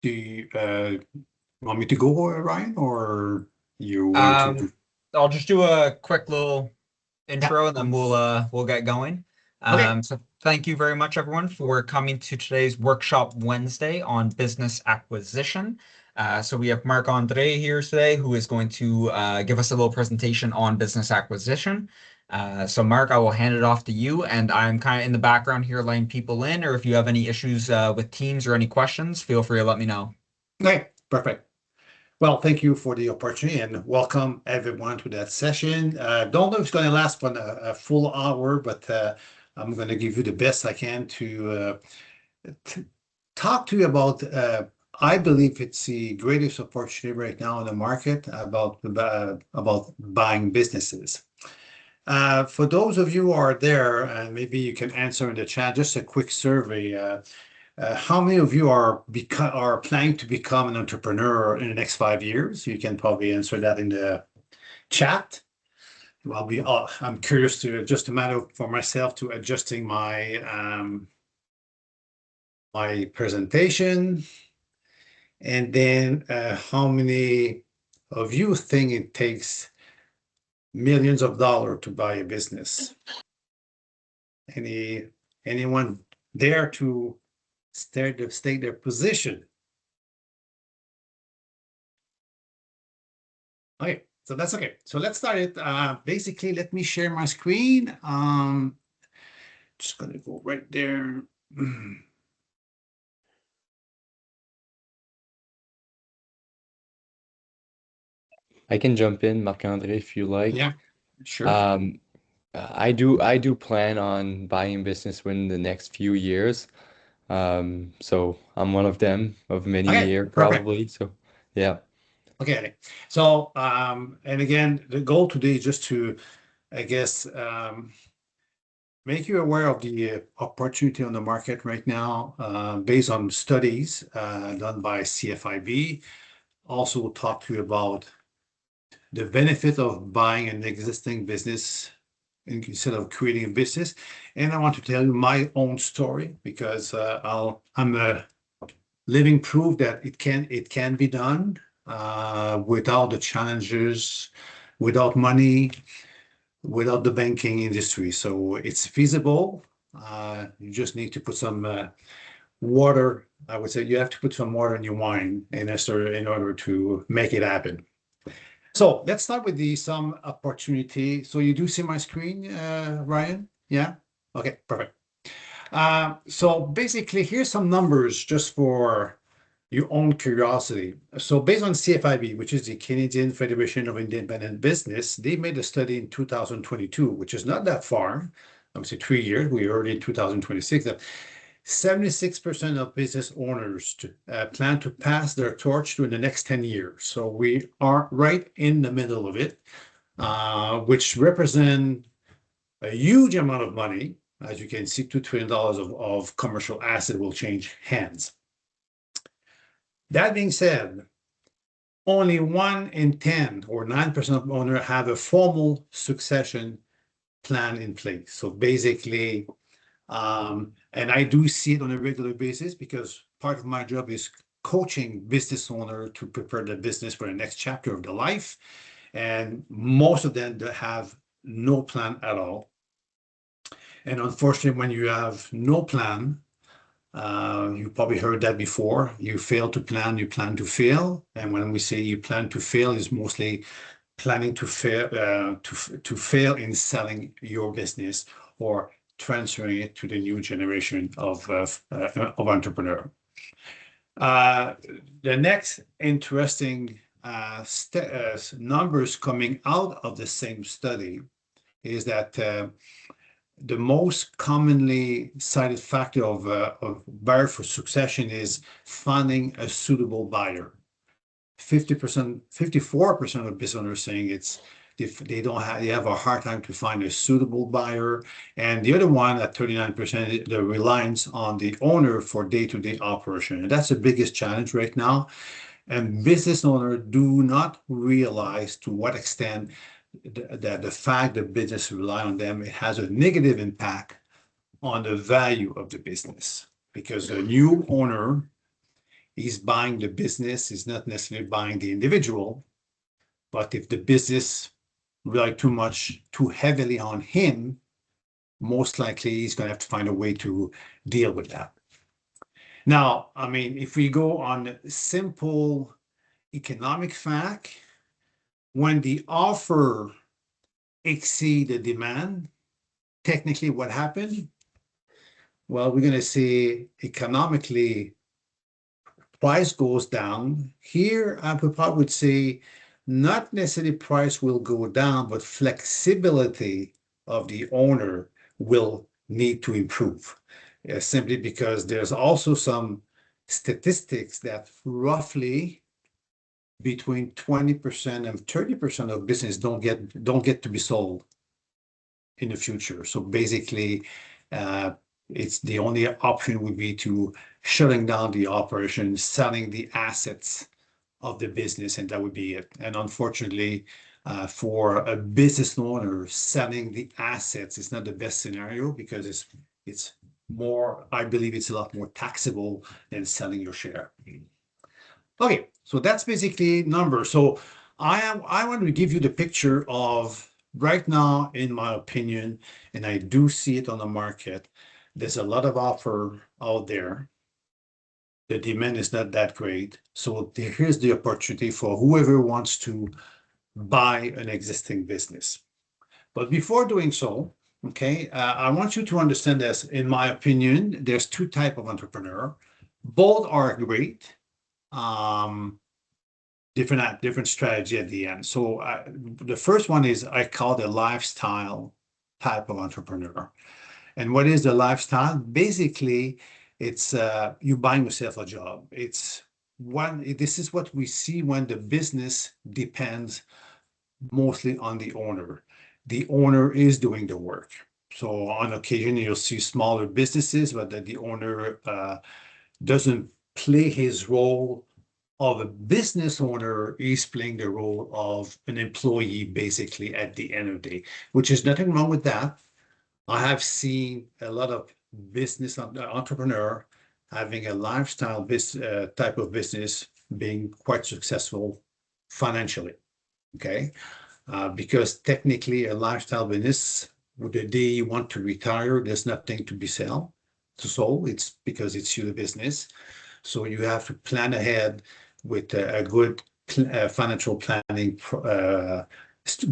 Do you want me to go, Ryan, or you want to Um, do? I'll just do a quick little Yeah. intro and then we'll get going. Okay. So thank you very much everyone for coming to today's workshop Wednesday on business acquisition. So we have Marc Andre here today who is going to give us a little presentation on business acquisition. So Marc, I will hand it off to you, and I'm kind of in the background here letting people in, or if you have any issues with Teams or any questions, feel free to let me know. Okay. Perfect. Well, thank you for the opportunity and welcome everyone to that session. Don't know if it's going to last for a full hour, but I'm going to give you the best I can to talk to you about. I believe it's the greatest opportunity right now in the market about buying businesses. For those of you who are there, and maybe you can answer in the chat, just a quick survey. How many of you are planning to become an entrepreneur in the next 5 years? You can probably answer that in the chat. I'm curious to just a matter for myself to adjusting my presentation, and then how many of you think it takes millions of dollars to buy a business? Any anyone dare to state their position? Okay, so that's okay. So let's start it. Basically, let me share my screen. Just gonna go right there. I can jump in, Marc-André, if you like. Yeah, sure. Um, I do plan on buying business within the next few years. So I'm one of them, of many Okay, here perfect. probably. So yeah. Okay, so and again, the goal today is just to, I guess, make you aware of the opportunity on the market right now, based on studies done by CFIB. Also, we'll talk to you about the benefit of buying an existing business instead of creating a business. And I want to tell you my own story because I'm a living proof that it can be done without the challenges, without money, without the banking industry. So it's feasible. You just need to put some water. I would say you have to put some water in your wine in order to make it happen. So let's start with some opportunity. So you do see my screen, Ryan? Yeah? Okay, perfect. So basically, here's some numbers just for your own curiosity. So based on CFIB, which is the Canadian Federation of Independent Business, they made a study in 2022, which is not that far. I would say 3 years. We're already in 2026. That 76% of business owners plan to pass their torch in the next 10 years. So we are right in the middle of it, which represent a huge amount of money. As you can see, $2 trillion of commercial asset will change hands. That being said, only 1 in 10 or 9% of owners have a formal succession plan in place. So basically, and I do see it on a regular basis because part of my job is coaching business owner to prepare the business for the next chapter of their life. And most of them have no plan at all. And unfortunately, when you have no plan, you probably heard that before. You fail to plan, you plan to fail. And when we say you plan to fail, is mostly planning to fail to fail in selling your business or transferring it to the new generation of entrepreneur. Uh, the next interesting numbers coming out of the same study is that the most commonly cited factor of buyer for succession is finding a suitable buyer. 50%, 54% of business owners saying it's if they have a hard time to find a suitable buyer. And the other one at 39%, the reliance on the owner for day-to-day operation. And that's the biggest challenge right now. And business owners do not realize to what extent that the fact that business rely on them, it has a negative impact on the value of the business because the new owner he's buying the business, he's not necessarily buying the individual. But if the business rely too heavily on him, most likely he's going to have to find a way to deal with that. Now, I mean, if we go on simple economic fact, when the offer exceed the demand, technically what happened? Well, we're going to see economically price goes down. Here, I would say not necessarily price will go down, but flexibility of the owner will need to improve. Simply because there's also some statistics that roughly between 20% and 30% of business don't get to be sold in the future. So basically, it's the only option would be to shutting down the operation, selling the assets of the business, and that would be it. And unfortunately, for a business owner, selling the assets is not the best scenario because it's more, I believe it's a lot more taxable than selling your share. Okay, so that's basically numbers. So I want to give you the picture of right now, in my opinion, and I do see it on the market. There's a lot of offer out there. The demand is not that great. So here's the opportunity for whoever wants to buy an existing business. But before doing so, okay, I want you to understand this. In my opinion, there's two types of entrepreneur. Both are great. Different strategy at the end. So the first one is I call the lifestyle type of entrepreneur. And what is the lifestyle? Basically, it's you buying yourself a job. This is what we see when the business depends mostly on the owner. The owner is doing the work. So on occasion, you'll see smaller businesses, but that the owner doesn't play his role of a business owner. Is playing the role of an employee, basically, at the end of the day, which is nothing wrong with that. I have seen a lot of business entrepreneur having a lifestyle type of business being quite successful financially, okay? Because technically a lifestyle business, the day you want to retire, there's nothing to be sold. It's because it's your business. So you have to plan ahead with a good financial planning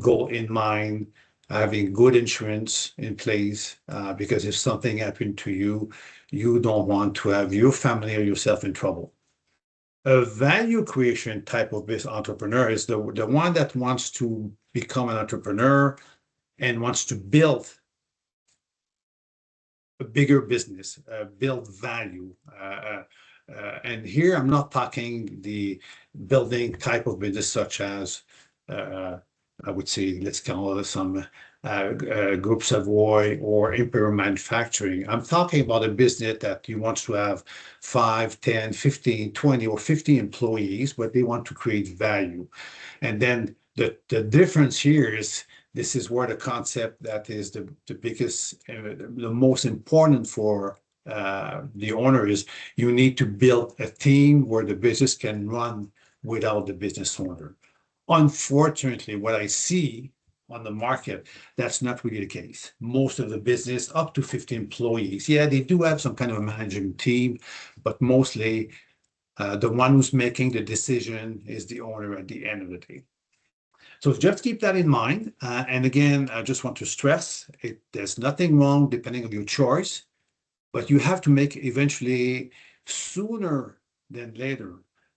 goal in mind, having good insurance in place, because if something happened to you, you don't want to have your family or yourself in trouble. A value creation type of business entrepreneur is the one that wants to become an entrepreneur and wants to build a bigger business, build value. And here I'm not talking the building type of business such as I would say, let's call it some Group Savoy or Imperial Manufacturing. I'm talking about a business that you want to have 5, 10, 15, 20, or 50 employees, but they want to create value. And then the difference here is this is where the concept that is the biggest, the most important for the owner is you need to build a team where the business can run without the business owner. Unfortunately, what I see on the market, that's not really the case. Most of the business, up to 50 employees, yeah, they do have some kind of a managing team, but mostly the one who's making the decision is the owner at the end of the day. So just keep that in mind. And again, I just want to stress, there's nothing wrong depending on your choice, but you have to make eventually, sooner than later,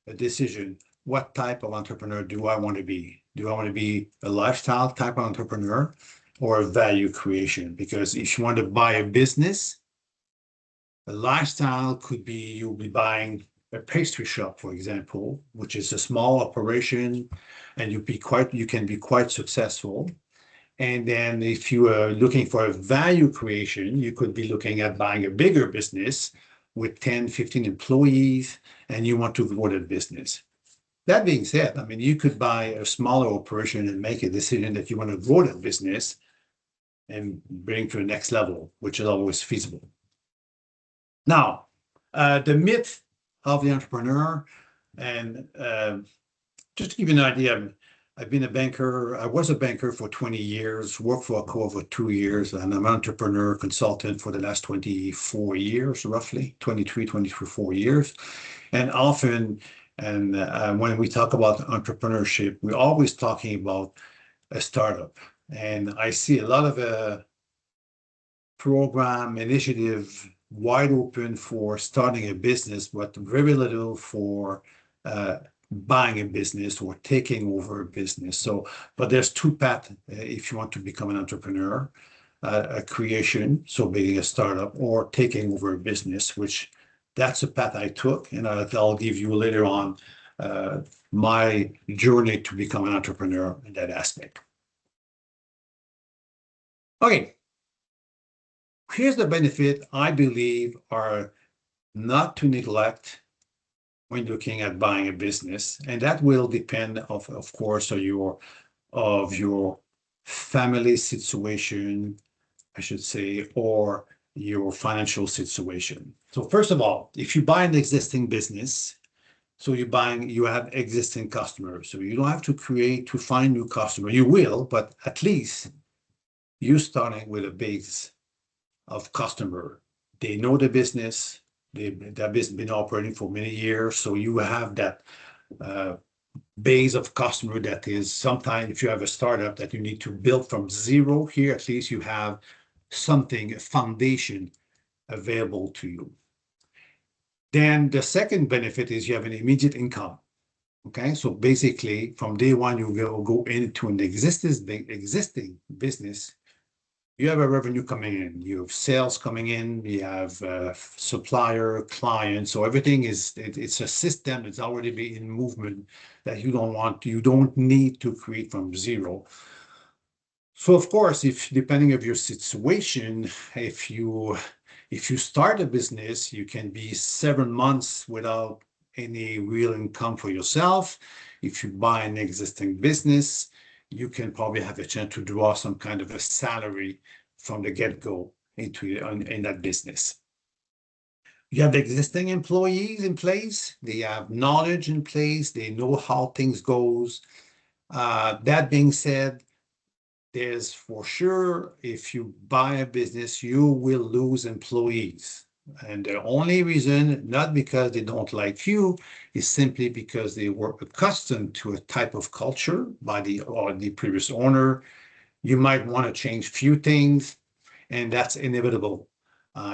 a decision. What type of entrepreneur do I want to be? Do I want to be a lifestyle type of entrepreneur or a value creation? Because if you want to buy a business, a lifestyle could be you'll be buying a pastry shop, for example, which is a small operation, and you can be quite successful. And then if you are looking for a value creation, you could be looking at buying a bigger business with 10, 15 employees, and you want to grow that business. That being said, I mean, you could buy a smaller operation and make a decision that you want to grow that business and bring to the next level, which is always feasible. Now, the myth of the entrepreneur. And just to give you an idea, I've been a banker. I was a banker for 20 years, worked for Accor for 2 years, and I'm an entrepreneur consultant for the last 24 years, roughly 23, 24 years. And often, and when we talk about entrepreneurship, we're always talking about a startup. And I see a lot of program initiative wide open for starting a business, but very little for buying a business or taking over a business. So, but there's two paths if you want to become an entrepreneur, a creation, so being a startup, or taking over a business, which that's a path I took, and I'll give you later on my journey to become an entrepreneur in that aspect. Okay. Here's the benefit I believe are not to neglect when looking at buying a business, and that will depend of course of your family situation, I should say, or your financial situation. So first of all, if you buy an existing business, so you have existing customers, so you don't have to find new customers. You will, but at least you're starting with a base of customer. They know the business. That business been operating for many years, so you have that base of customer that is sometimes if you have a startup that you need to build from zero. Here, at least you have something, a foundation available to you. Then the second benefit is you have an immediate income. Okay, so basically from day one you will go into an existing business. You have a revenue coming in, you have sales coming in, you have supplier, client, so everything it's a system that's already been in movement that you don't need to create from zero. So of course, if depending of your situation, if you start a business, you can be 7 months without any real income for yourself. If you buy an existing business, you can probably have a chance to draw some kind of a salary from the get-go in that business. You have existing employees in place. They have knowledge in place. They know how things goes. That being said, there's for sure, if you buy a business, you will lose employees. And the only reason, not because they don't like you, is simply because they were accustomed to a type of culture by the previous owner. You might want to change few things, and that's inevitable.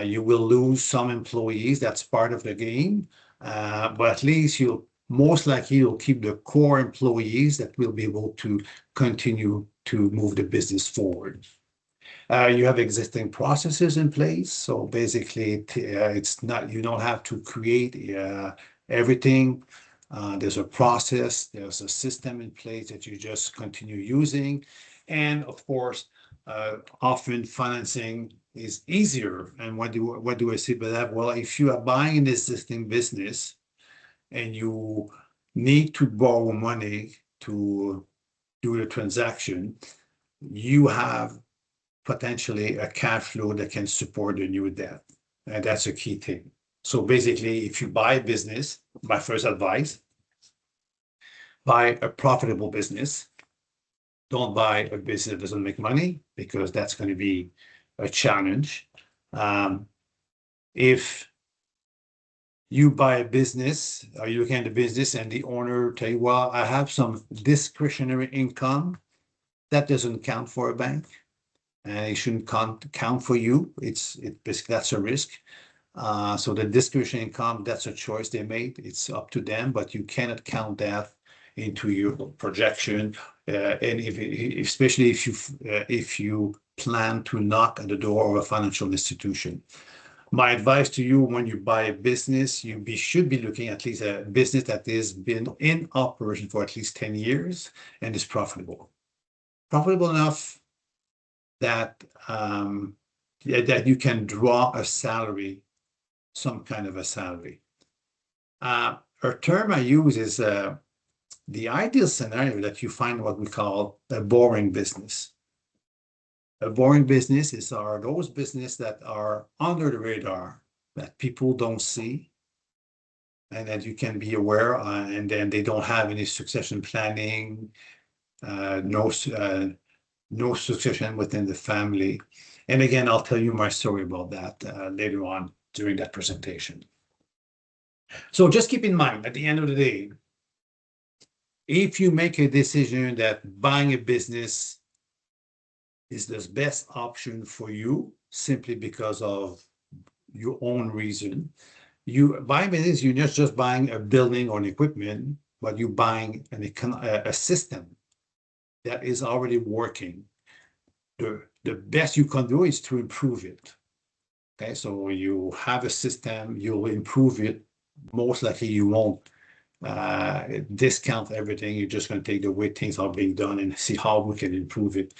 You will lose some employees. That's part of the game. But at least most likely you'll keep the core employees that will be able to continue to move the business forward. You have existing processes in place, so basically it's not, you don't have to create everything. There's a process, there's a system in place that you just continue using, and of course, often financing is easier. And what do I say by that? Well, if you are buying an existing business and you need to borrow money to do the transaction, you have potentially a cash flow that can support the new debt. And that's a key thing. So basically, if you buy a business, my first advice, buy a profitable business. Don't buy a business that doesn't make money, because that's going to be a challenge. If you buy a business, or you look at the business and the owner tell you, well, I have some discretionary income, that doesn't count for a bank. And it shouldn't count for you. Basically that's a risk. So the discretionary income, that's a choice they made. It's up to them, but you cannot count that into your projection. And especially if you plan to knock at the door of a financial institution. My advice to you, when you buy a business, you should be looking at least a business that has been in operation for at least 10 years and is profitable. Profitable enough that that you can draw a salary, some kind of a salary. A term I use is the ideal scenario that you find what we call a boring business. A boring business are those businesses that are under the radar, that people don't see, and that you can be aware, and then they don't have any succession planning, no succession within the family. And again, I'll tell you my story about that later on during that presentation. So just keep in mind, at the end of the day, if you make a decision that buying a business is the best option for you, simply because of your own reason, you buying business, you're not just buying a building or an equipment, but you're buying a system that is already working. The best you can do is to improve it. Okay, so you have a system, you'll improve it. Most likely you won't discount everything. You're just going to take the way things are being done and see how we can improve it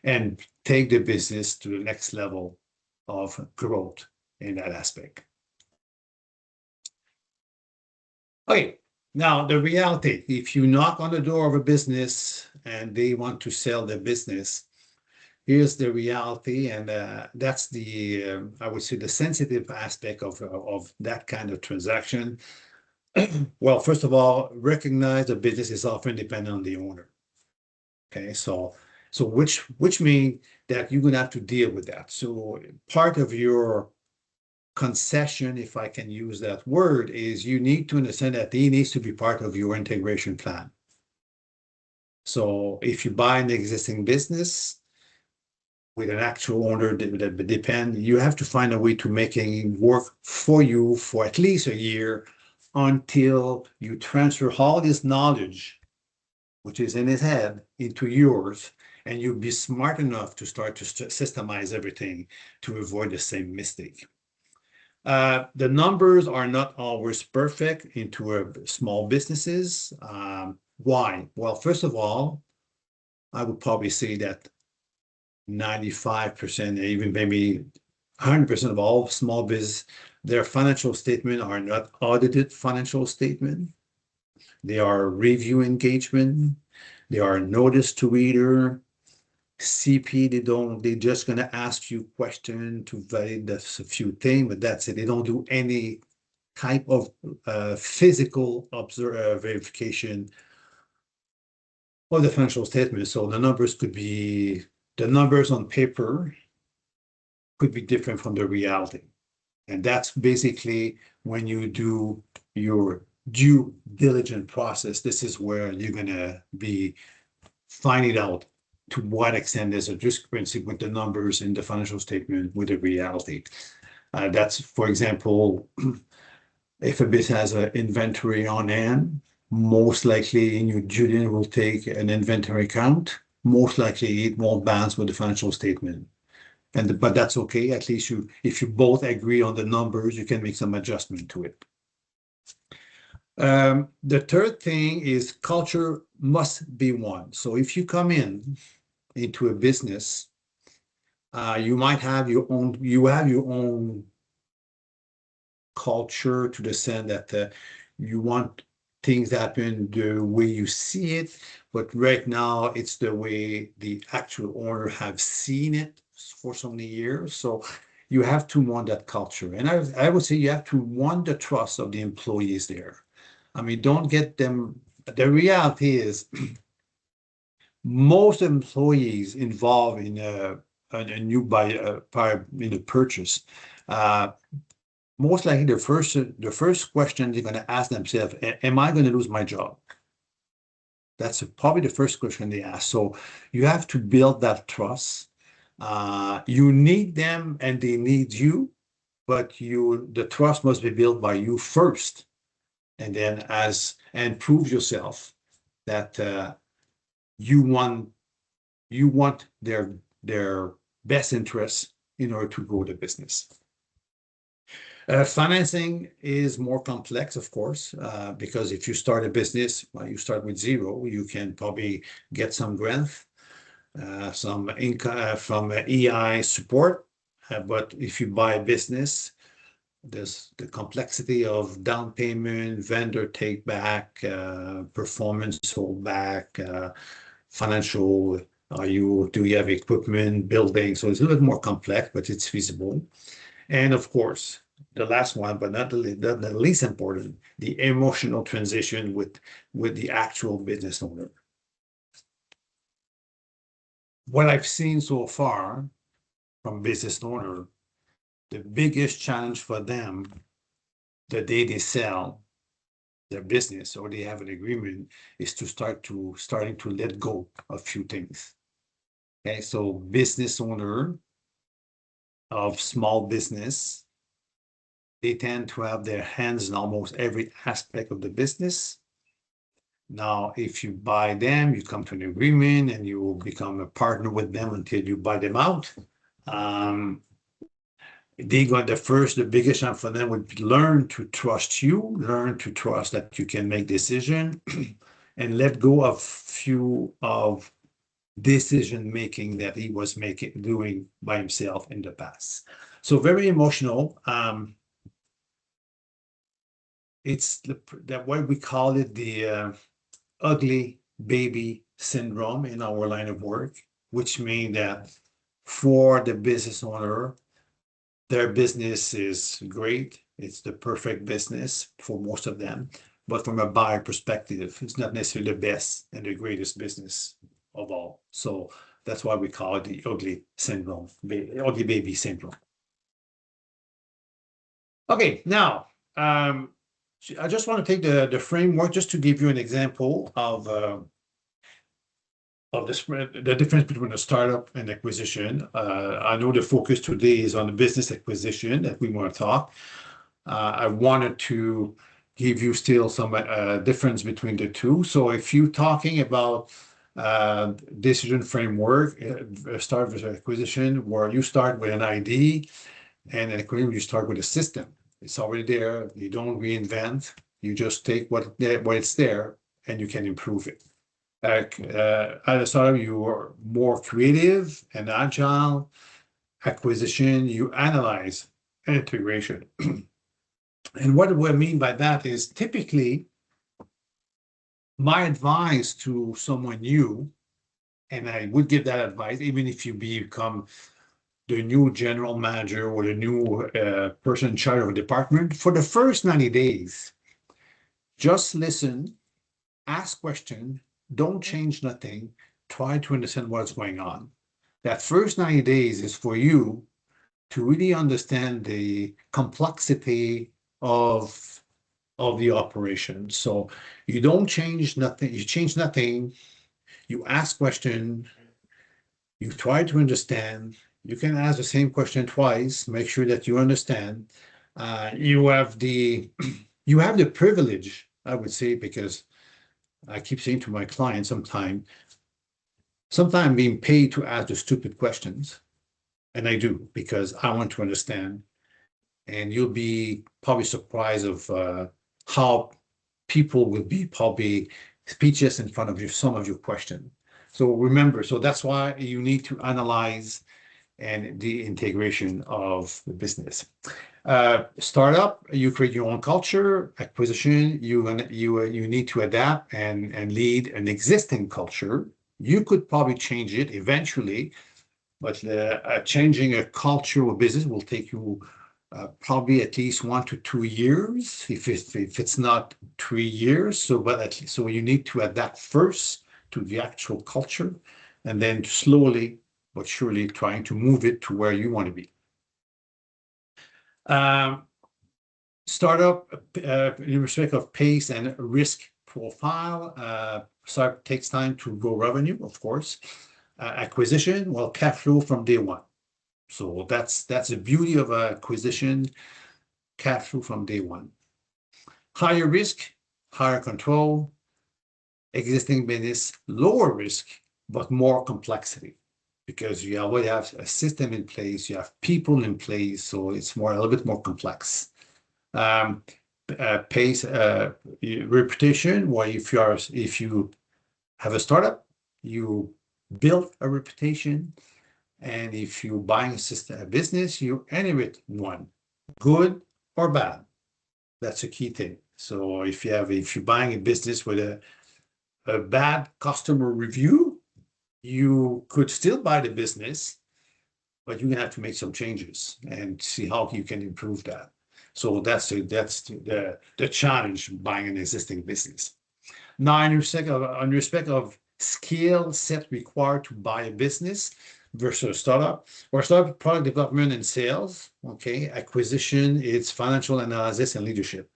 and take the business to the next level of growth in that aspect. Okay, now the reality, if you knock on the door of a business and they want to sell their business, here's the reality, and that's the, I would say, the sensitive aspect of that kind of transaction. Well, first of all, recognize the business is often dependent on the owner. Okay, so which means that you're gonna have to deal with that. So part of your concession, if I can use that word, is you need to understand that he needs to be part of your integration plan. So if you buy an existing business with an actual owner that depend, you have to find a way to make it work for you for at least a year until you transfer all this knowledge, which is in his head, into yours, and you'll be smart enough to start to systemize everything to avoid the same mistake. The numbers are not always perfect into small businesses. Why? Well, first of all, I would probably say that 95%, even maybe 100% of all small business, their financial statement are not audited financial statement. They are review engagement. They are notice to reader. CP, they're just going to ask you question to validate a few things, but that's it. They don't do any type of physical verification of the financial statement. So the numbers on paper could be different from the reality. And that's basically when you do your due diligence process, this is where you're going to be finding out to what extent there's a discrepancy with the numbers in the financial statement with the reality. That's, for example, if a business has an inventory on hand, most likely in your due diligence will take an inventory count. Most likely it won't balance with the financial statement. But that's okay. At least if you both agree on the numbers, you can make some adjustment to it. The third thing is culture must be one. So if you come into a business, you might have your own culture, to the sense that you want things to happen the way you see it, but right now it's the way the actual owner have seen it for so many years. So you have to want that culture, and I would say you have to want the trust of the employees there. I mean, don't get them. The reality is, most employees involved in a new purchase, most likely the first question they're going to ask themselves: am I going to lose my job? That's probably the first question they ask. So you have to build that trust. You need them and they need you, but the trust must be built by you first, and then and prove yourself that you want their best interests in order to grow the business. Financing is more complex, of course, because if you start a business, well, you start with zero, you can probably get some grant, some income from EI support. But if you buy a business, there's the complexity of down payment, vendor take back, performance holdback, financial, do you have equipment, building? So it's a little bit more complex, but it's feasible. And of course, the last one, but not the least important, the emotional transition with the actual business owner. What I've seen so far from business owner, the biggest challenge for them the day they sell their business or they have an agreement is to starting to let go of few things. Okay, so business owner of small business, they tend to have their hands in almost every aspect of the business. Now, if you buy them, you come to an agreement and you will become a partner with them until you buy them out. The biggest challenge for them would be learn to trust you, learn to trust that you can make decision and let go of few of decision making that he was doing by himself in the past. So very emotional. It's that what we call it the ugly baby syndrome in our line of work, which means that for the business owner, their business is great. It's the perfect business for most of them. But from a buyer perspective, it's not necessarily the best and the greatest business of all. So that's why we call it the ugly syndrome, ugly baby syndrome. Okay, now I just want to take the framework just to give you an example of the difference between a startup and acquisition. I know the focus today is on the business acquisition that we want to talk. I wanted to give you still some difference between the two. So if you're talking about decision framework, start with acquisition, where you start with an idea, and an acquisition, you start with a system. It's already there. You don't reinvent. You just take what it's there, and you can improve it. At a startup, you are more creative and agile. Acquisition, you analyze integration. And what do I mean by that is typically my advice to someone new, and I would give that advice even if you become the new general manager or the new person in charge of a department, for the first 90 days, just listen, ask questions, don't change nothing, try to understand what's going on. That first 90 days is for you to really understand the complexity of the operation. So you don't change nothing, you change nothing, you ask question, you try to understand, you can ask the same question twice, make sure that you understand. You have the privilege, I would say, because I keep saying to my clients sometimes I'm being paid to ask the stupid questions. And I do, because I want to understand. And you'll be probably surprised of how people will be probably speechless in front of you, some of your questions. So remember, so that's why you need to analyze and the integration of the business. Startup, you create your own culture. Acquisition, you need to adapt and lead an existing culture. You could probably change it eventually, but changing a culture of business will take you probably at least 1 to 2 years, if it's not 3 years. So you need to adapt first to the actual culture, and then slowly but surely trying to move it to where you want to be. Startup, in respect of pace and risk profile, startup takes time to grow revenue, of course. Acquisition, well, cash flow from day one. So that's the beauty of acquisition, cash flow from day one. Higher risk, higher control. Existing business, lower risk, but more complexity, because you already have a system in place, you have people in place, so it's a little bit more complex. Pace, reputation, where if you have a startup, you build a reputation, and if you're buying a business, you inherit one, good or bad. That's a key thing. So if you're buying a business with a bad customer review, you could still buy the business, but you're gonna have to make some changes and see how you can improve that. So that's the challenge buying an existing business. Now, in respect of skill set required to buy a business versus a startup, or startup product development and sales, okay, acquisition, it's financial analysis and leadership.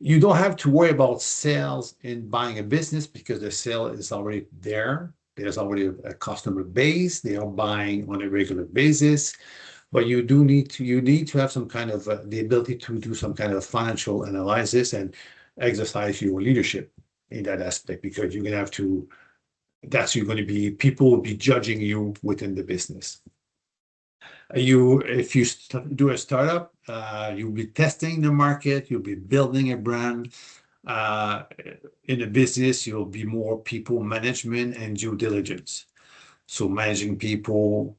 You don't have to worry about sales in buying a business because the sale is already there. There's already a customer base. They are buying on a regular basis. But you need to have some kind of the ability to do some kind of financial analysis and exercise your leadership in that aspect, because you're going to have to, people will be judging you within the business. If you do a startup, you'll be testing the market, you'll be building a brand. In a business, you'll be more people management and due diligence. So managing people,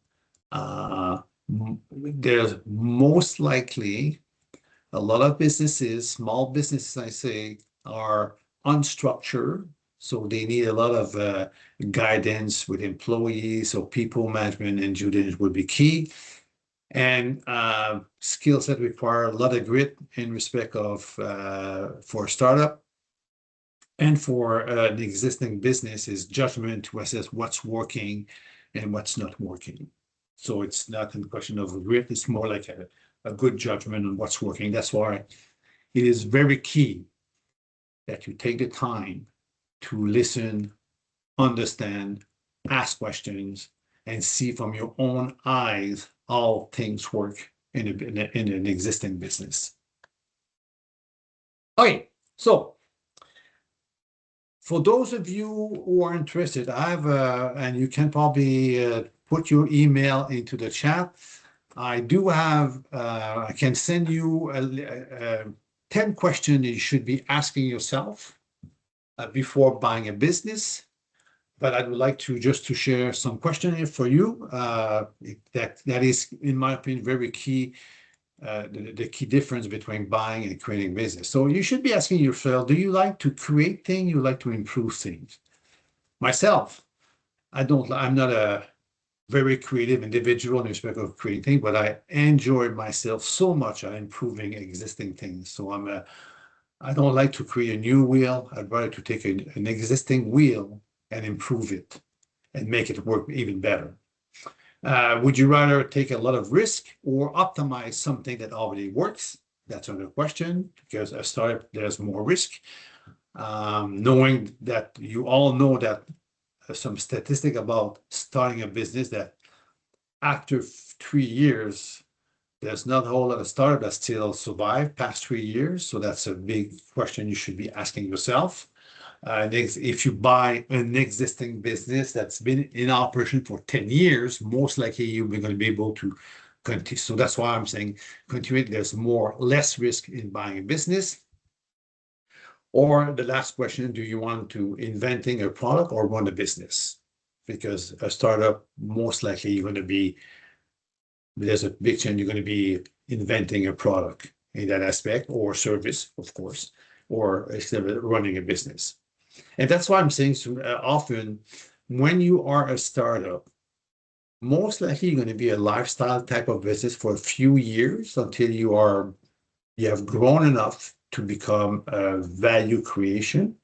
there's most likely a lot of businesses, small businesses, I say, are unstructured. So they need a lot of guidance with employees. So people management and due diligence would be key. And skills that require a lot of grit in respect of for a startup. And for an existing business is judgment to assess what's working and what's not working. So it's not a question of grit, it's more like a good judgment on what's working. That's why it is very key that you take the time to listen, understand, ask questions, and see from your own eyes how things work in an existing business. Okay, so for those of you who are interested, I have, and you can probably put your email into the chat. I do have, I can send you 10 questions you should be asking yourself before buying a business. But I would like to just to share some questions here for you. That is, in my opinion, very key. The key difference between buying and creating business. So you should be asking yourself, do you like to create things? You like to improve things? Myself, I'm not a very creative individual in respect of creating things, but I enjoy myself so much on improving existing things. So I don't like to create a new wheel. I'd rather to take an existing wheel and improve it and make it work even better. Would you rather take a lot of risk or optimize something that already works? That's another question, because a startup, there's more risk. Knowing that you all know that some statistic about starting a business that after 3 years, there's not a whole lot of startups that still survive past 3 years. So that's a big question you should be asking yourself. If you buy an existing business that's been in operation for 10 years, most likely you're going to be able to continue. So that's why I'm saying continue. There's less risk in buying a business. Or the last question, do you want to inventing a product or run a business? Because a startup, most likely there's a big chance you're going to be inventing a product in that aspect, or service, of course, or instead of running a business. And that's why I'm saying often when you are a startup, most likely you're going to be a lifestyle type of business for a few years until you have grown enough to become a value creation,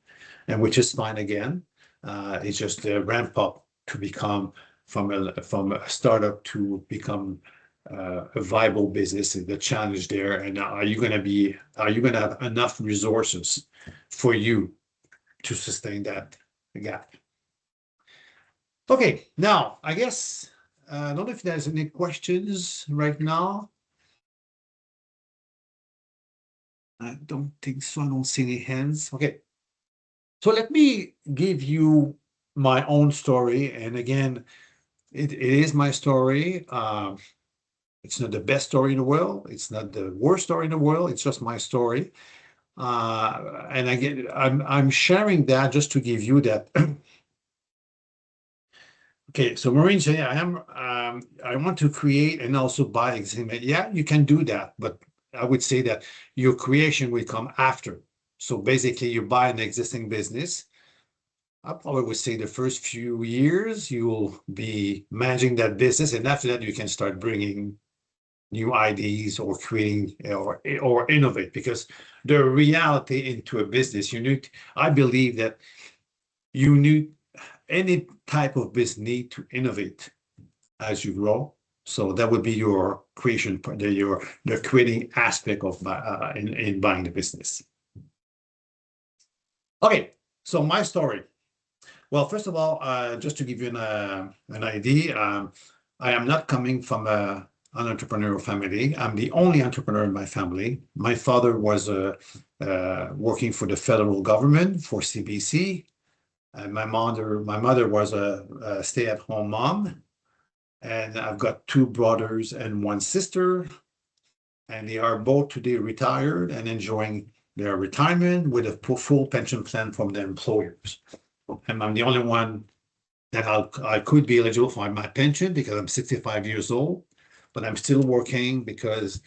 and which is fine again. It's just a ramp up to become from a startup to become a viable business. The challenge there, and are you going to have enough resources for you to sustain that gap? Okay, now I guess I don't know if there's any questions right now. I don't think so. I don't see any hands. Okay, so let me give you my own story, and again, it is my story. It's not the best story in the world. It's not the worst story in the world. It's just my story. And again, I'm sharing that just to give you that. Okay, so Maureen said, yeah, I want to create and also buy existing. Yeah, you can do that, but I would say that your creation will come after. So basically, you buy an existing business. I probably would say the first few years you'll be managing that business, and after that, you can start bringing new ideas or creating or innovate, because the reality into a business, I believe that you need any type of business need to innovate as you grow. So that would be your creation, the creating aspect of in buying the business. Okay, so my story. Well, first of all, just to give you an idea, I am not coming from an entrepreneurial family. I'm the only entrepreneur in my family. My father was working for the federal government for CBC. And my mother was a stay-at-home mom. And I've got two brothers and one sister. And they are both today retired and enjoying their retirement with a full pension plan from their employers. And I'm the only one that I could be eligible for my pension because I'm 65 years old, but I'm still working because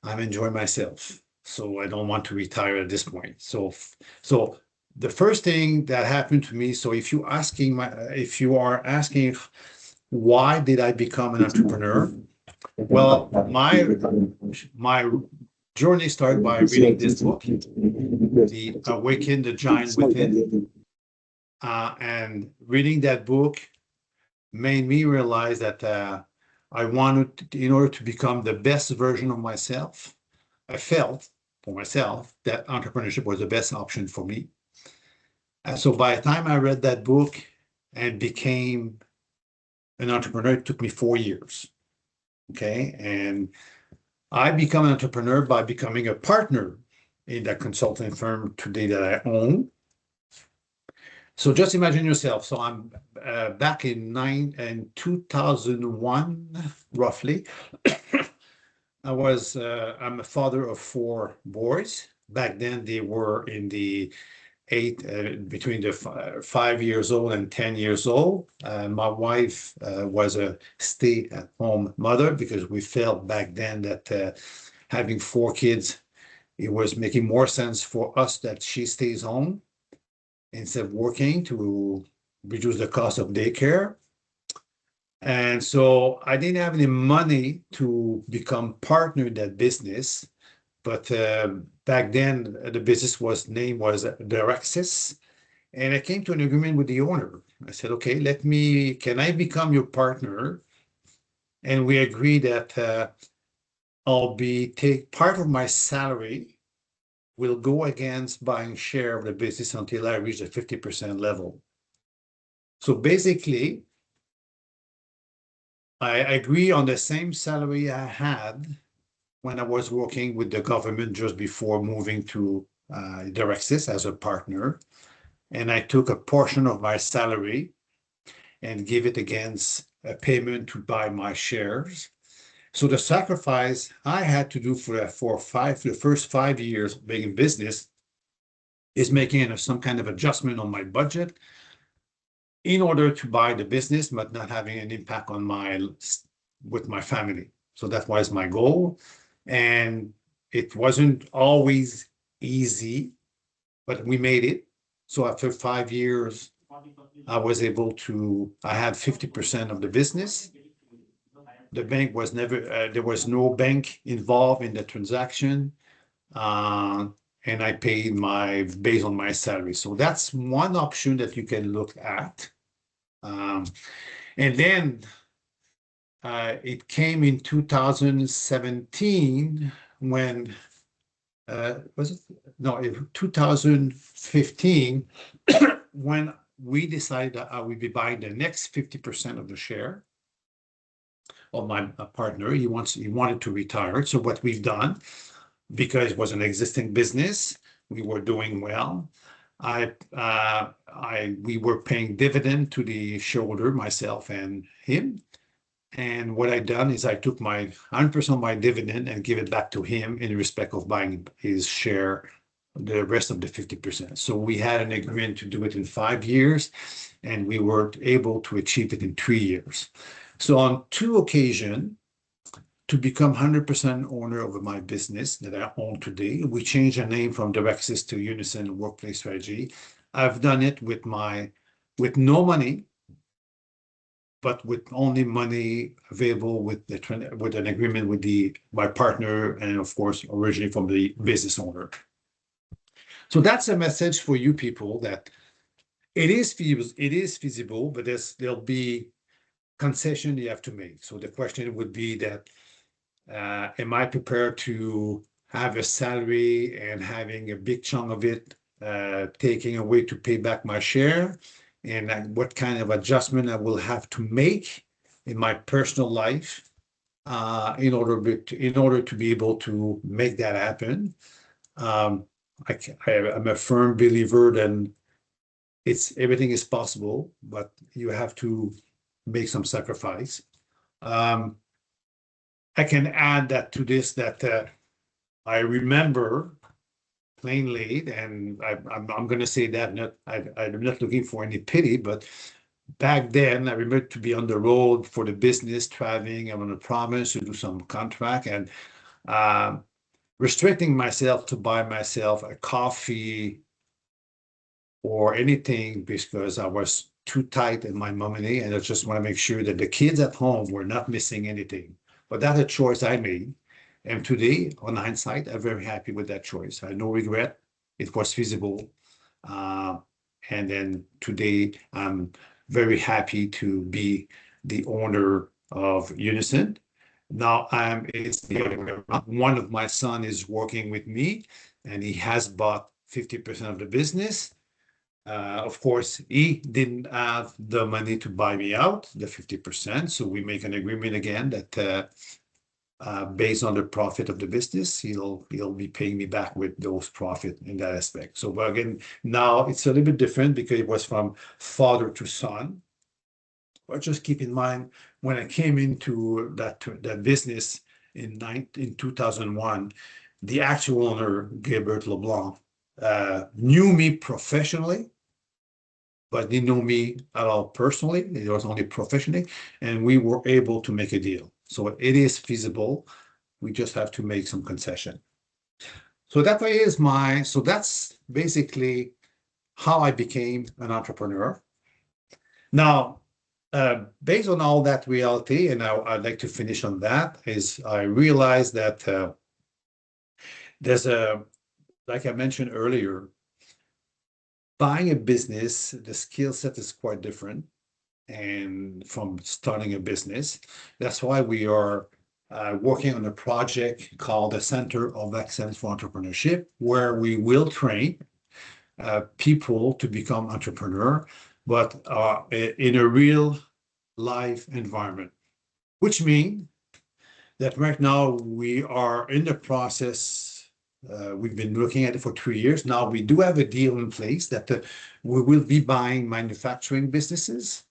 I'm enjoying myself. So I don't want to retire at this point. So the first thing that happened to me, so if you are asking why did I become an entrepreneur? Well, my journey started by reading this book, The Awaken the Giant Within. And reading that book made me realize that I wanted, in order to become the best version of myself, I felt for myself that entrepreneurship was the best option for me. And so by the time I read that book and became an entrepreneur, it took me 4 years. Okay. And I become an entrepreneur by becoming a partner in that consulting firm today that I own. So just imagine yourself. So I'm back in 2001, roughly. I'm a father of 4 boys. Back then they were in the between the 5 years old and 10 years old. My wife was a stay-at-home mother because we felt back then that having 4 kids, it was making more sense for us that she stays home instead of working to reduce the cost of daycare. And so I didn't have any money to become partner in that business. But back then, the business name was Direxis. And I came to an agreement with the owner. I said, okay, can I become your partner? And we agreed that take part of my salary will go against buying share of the business until I reach the 50% level. So basically, I agree on the same salary I had when I was working with the government just before moving to Direxis as a partner. And I took a portion of my salary and give it against a payment to buy my shares. So the sacrifice I had to do for the first 5 years of being in business is making some kind of adjustment on my budget in order to buy the business, but not having an impact with my family. So that was my goal. And it wasn't always easy, but we made it. So after 5 years, I had 50% of the business. The bank was there was no bank involved in the transaction. And I paid based on my salary. So that's one option that you can look at. And then it came in 2017 when, was it? No, 2015, when we decided that I would be buying the next 50% of the share of my partner. He wanted to retire. So what we've done, because it was an existing business, we were doing well. We were paying dividend to the shareholder, myself and him. And what I done is I took my 100% of my dividend and give it back to him in respect of buying his share, the rest of the 50%. So we had an agreement to do it in 5 years, and we were able to achieve it in 3 years. So on 2 occasions, to become 100% owner of my business that I own today, we changed the name from Direxis to Unison Workplace Strategy. I've done it with no money, but with only money available with with an agreement with my partner, and of course, originally from the business owner. So that's a message for you people that it is feasible, but there'll be concession you have to make. So the question would be that, am I prepared to have a salary and having a big chunk of it taking away to pay back my share? And what kind of adjustment I will have to make in my personal life in order to be able to make that happen. I'm a firm believer that everything is possible, but you have to make some sacrifice. I can add that to this that I remember plainly, and I'm going to say that I'm not looking for any pity, but back then I remember to be on the road for the business, traveling. I'm on a promise to do some contract and restricting myself to buy myself a coffee or anything because I was too tight in my money, and I just want to make sure that the kids at home were not missing anything. But that's a choice I made. And today, on hindsight, I'm very happy with that choice. I had no regret. It was feasible. And then today, I'm very happy to be the owner of Unison. Now it's the other way around. One of my son is working with me, and he has bought 50% of the business. Of course, he didn't have the money to buy me out, the 50%. So we make an agreement again that based on the profit of the business, he'll be paying me back with those profit in that aspect. So but again, now it's a little bit different because it was from father to son. But just keep in mind, when I came into that business in 2001, the actual owner, Gilbert LeBlanc, knew me professionally, but didn't know me at all personally. It was only professionally, and we were able to make a deal. So it is feasible. We just have to make some concession. So that's basically how I became an entrepreneur. Now, based on all that reality, and I'd like to finish on that, is I realized that like I mentioned earlier, buying a business, the skill set is quite different and from starting a business. That's why we are working on a project called the Center of Excellence for Entrepreneurship, where we will train people to become entrepreneur, but in a real life environment, which means that right now we are in the process. We've been looking at it for 3 years. Now we do have a deal in place that we will be buying manufacturing businesses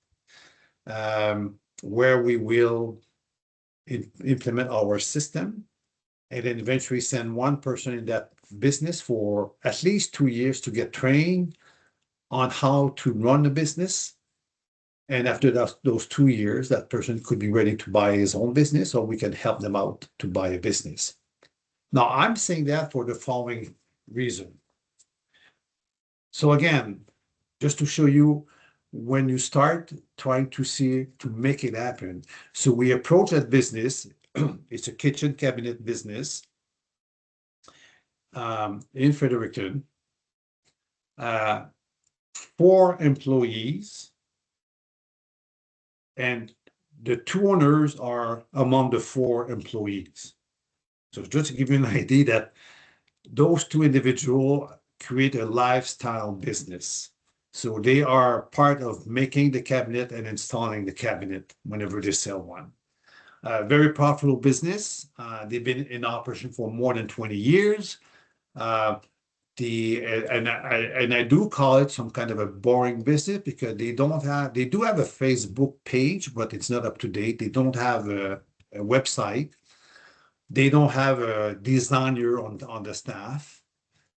where we will implement our system and then eventually send one person in that business for at least 2 years to get trained on how to run the business. And after those 2 years, that person could be ready to buy his own business, or we can help them out to buy a business. Now, I'm saying that for the following reason. So again, just to show you when you start trying to make it happen. So we approach that business. It's a kitchen cabinet business in Fredericton. 4 employees, and the 2 owners are among the 4 employees. So just to give you an idea that those 2 individuals create a lifestyle business. So they are part of making the cabinet and installing the cabinet whenever they sell one. Very profitable business. They've been in operation for more than 20 years. I do call it some kind of a boring business because they do have a Facebook page, but it's not up to date. They don't have a website. They don't have a designer on the staff.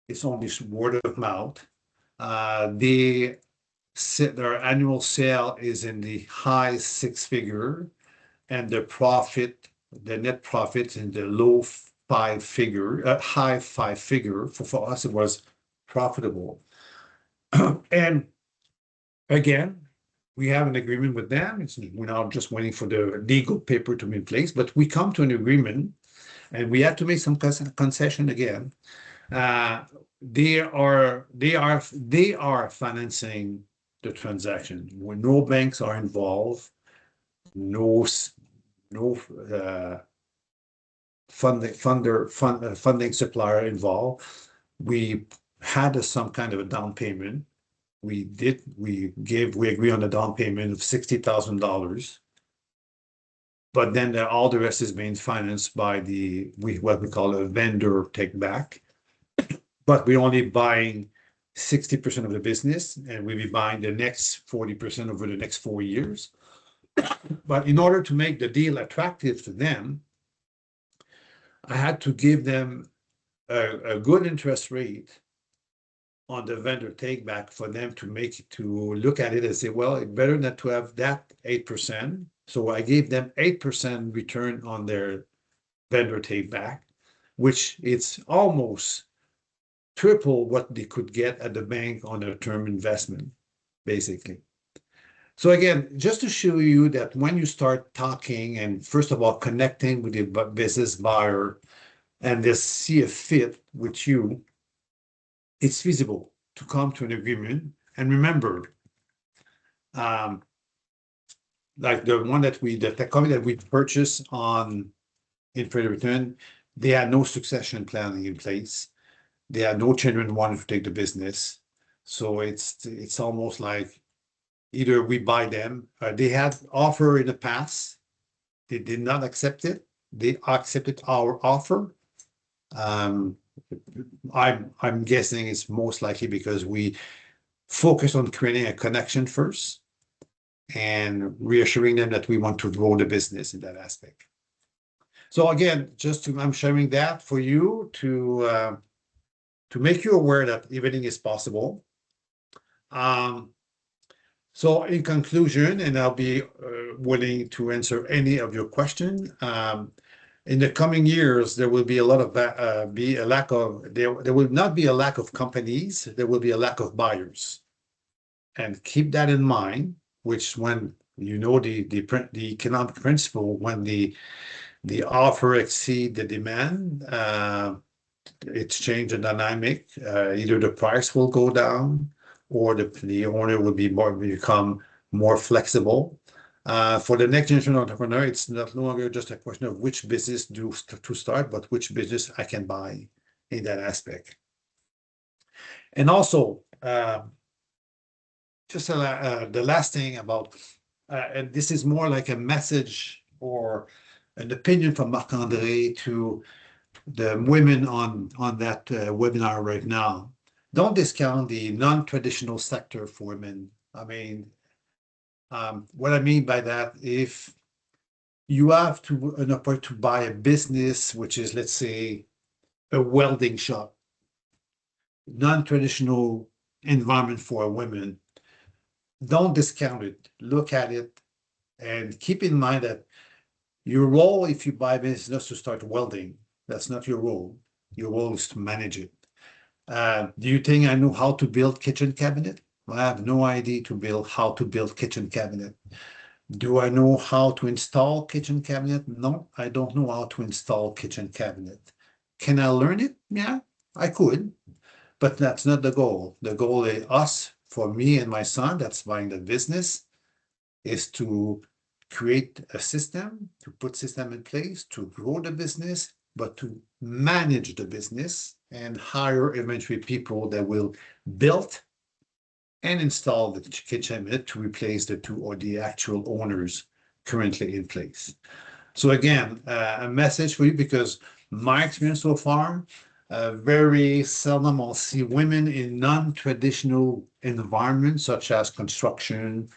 It's only word of mouth. Their annual sale is in the high 6-figure, and the net profit in the low 5-figure, high 5-figure. For us, it was profitable. And again, we have an agreement with them. We're now just waiting for the legal paper to be in place, but we come to an agreement, and we have to make some concession again. They are financing the transaction when no banks are involved, no funding supplier involved. We had some kind of a down payment. We agree on a down payment of $60,000. But then all the rest is being financed by what we call a vendor take back. But we're only buying 60% of the business, and we'll be buying the next 40% over the next 4 years. But in order to make the deal attractive to them, I had to give them a good interest rate on the vendor take back for them to look at it and say, well, it's better than to have that 8%. So I gave them 8% return on their vendor take back, which it's almost triple what they could get at the bank on a term investment, basically. So again, just to show you that when you start talking and first of all connecting with the business buyer and they see a fit with you, it's feasible to come to an agreement. And remember, like the company that we purchased in Fredericton, they had no succession planning in place. They had no children wanting to take the business. So it's almost like either we buy them. They had offer in the past. They did not accept it. They accepted our offer. I'm guessing it's most likely because we focus on creating a connection first and reassuring them that we want to grow the business in that aspect. So again, I'm sharing that for you to make you aware that everything is possible. So in conclusion, and I'll be willing to answer any of your questions. In the coming years, there will be there will not be a lack of companies. There will be a lack of buyers, and keep that in mind. Which when you know the economic principle, when the offer exceed the demand, it's changed the dynamic. Either the price will go down, or the owner will become more flexible. For the next generation entrepreneur, it's no longer just a question of which business to start, but which business I can buy in that aspect. And also, just the last thing about, and this is more like a message or an opinion from Marc-André to the women on that webinar right now. Don't discount the non-traditional sector for women. I mean, what I mean by that, if you have an opportunity to buy a business, which is, let's say, a welding shop, non-traditional environment for women, don't discount it. Look at it and keep in mind that your role, if you buy a business, is not to start welding. That's not your role. Your role is to manage it. Do you think I know how to build kitchen cabinet? Well, I have no idea how to build kitchen cabinet. Do I know how to install kitchen cabinet? No, I don't know how to install kitchen cabinet. Can I learn it? Yeah, I could, but that's not the goal. The goal is for me and my son that's buying the business, is to create a system, to put system in place, to grow the business, but to manage the business and hire eventually people that will build and install the kitchen cabinet to replace the two or the actual owners currently in place. So again, a message for you, because my experience so far, very seldom I'll see women in non-traditional environments such as construction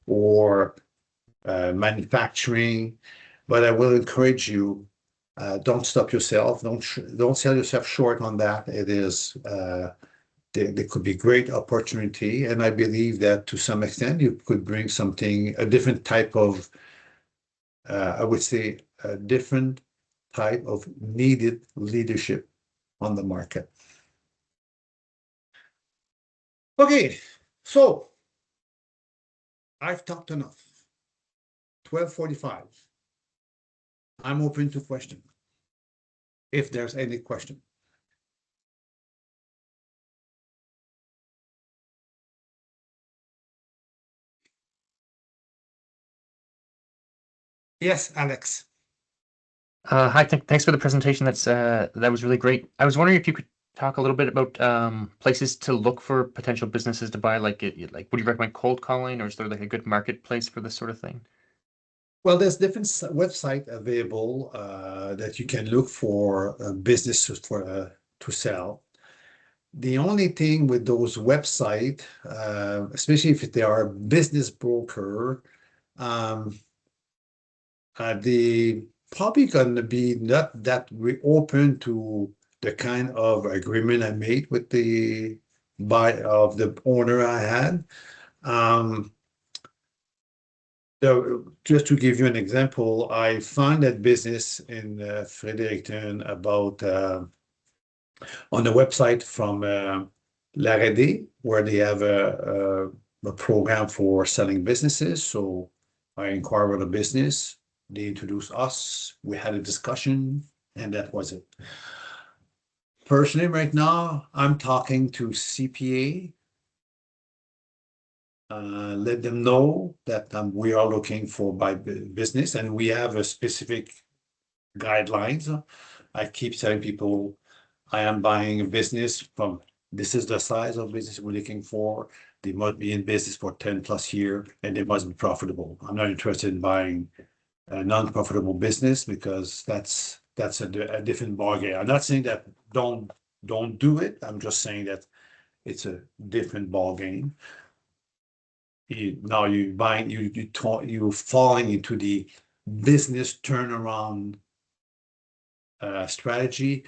or manufacturing. But I will encourage you, don't stop yourself. Don't sell yourself short on that. It is there could be great opportunity, and I believe that to some extent you could bring a different type of, I would say, a different type of needed leadership on the market. Okay, so I've talked enough. 12:45. I'm open to question. If there's any question. Yes, Alex. Hi, thanks for the presentation. That was really great. I was wondering if you could talk a little bit about places to look for potential businesses to buy. Like, would you recommend cold calling, or is there like a good marketplace for this sort of thing? Well, there's different website available that you can look for business to sell. The only thing with those website, especially if they are a business broker, they probably gonna be not that open to the kind of agreement I made with the the owner I had. Just to give you an example, I found that business in Fredericton about on the website from L'Arrêté, where they have a program for selling businesses. So I inquired with a business. They introduced us. We had a discussion, and that was it. Personally, right now, I'm talking to CPA. Let them know that we are looking for business, and we have a specific guidelines. I keep telling people I am buying a business from this is the size of business we're looking for. They must be in business for 10+ years, and they must be profitable. I'm not interested in buying a non-profitable business because that's a different ballgame. I'm not saying that don't do it. I'm just saying that it's a different ballgame. Now you're falling into the business turnaround strategy,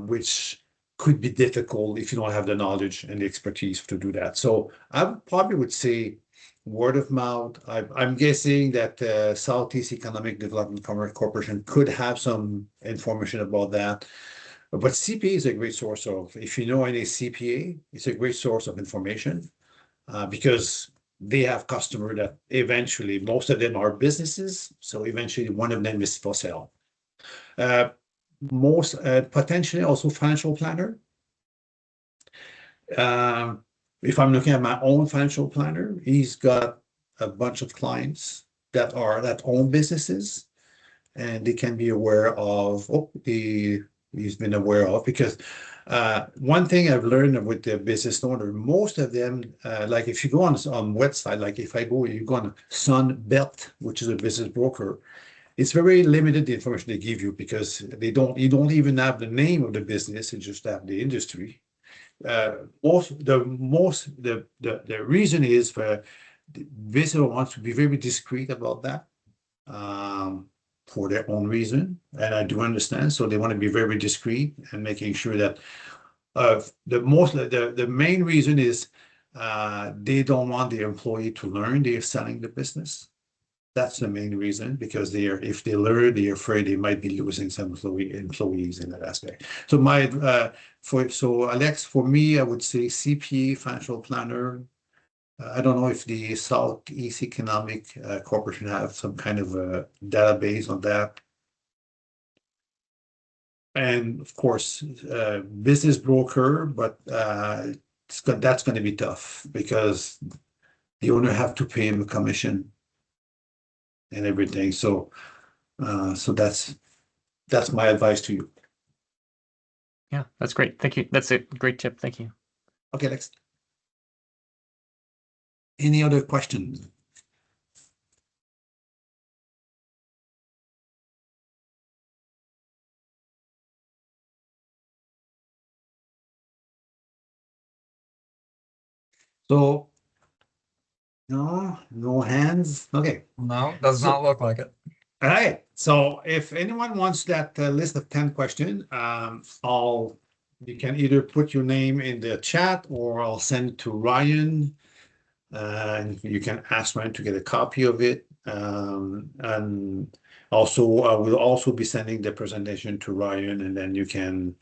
which could be difficult if you don't have the knowledge and the expertise to do that. So I probably would say word of mouth. I'm guessing that Southeast Economic Development Corporation could have some information about that. But CPA is a great source of, if you know any CPA, it's a great source of information because they have customers that eventually, most of them are businesses. So eventually one of them is for sale. Most potentially also financial planner. If I'm looking at my own financial planner, he's got a bunch of clients that own businesses, and they can be aware of. He's been aware of because one thing I've learned with the business owner, most of them, like if you go on website, like if you go on Sud-Est, which is a business broker, it's very limited the information they give you because you don't even have the name of the business, you just have the industry. The reason is for the visitor wants to be very discreet about that for their own reason, and I do understand. So they want to be very discreet and making sure that the main reason is they don't want the employee to learn they're selling the business. That's the main reason, because if they learn, they're afraid they might be losing some employees in that aspect. So Alex, for me, I would say CPA, financial planner. I don't know if the Southeast Economic Corporation have some kind of a database on that. And of course, business broker, but that's going to be tough because the owner have to pay him a commission and everything. So that's my advice to you. Yeah, that's great. Thank you. That's a great tip. Thank you. Okay, next. Any other questions? So no hands. Okay. No, does not look like it. All right. So if anyone wants that list of 10 questions, you can either put your name in the chat or I'll send it to Ryan. And you can ask Ryan to get a copy of it. And also, I will also be sending the presentation to Ryan, and then you can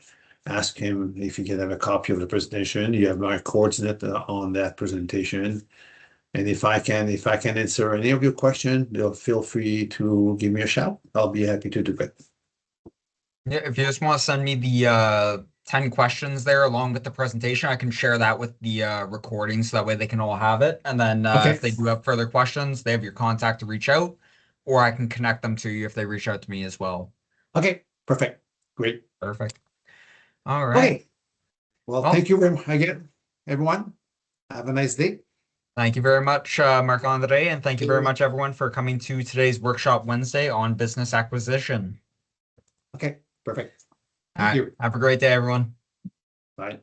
ask him if you can have a copy of the presentation. You have my coordinate on that presentation. And if I can answer any of your questions, feel free to give me a shout. I'll be happy to do it. Yeah, if you just want to send me the 10 questions there along with the presentation, I can share that with the recording so that way they can all have it. And then Okay. if they do have further questions, they have your contact to reach out, or I can connect them to you if they reach out to me as well. Okay, perfect. Great. Perfect. All right. Okay. Well, Well- thank you very much again, everyone. Have a nice day. Thank you very much, Marc-Andre, and thank you very much, everyone, for coming to today's Workshop Wednesday on business acquisition. Okay, perfect. All Thank right. you. Have a great day, everyone. Bye.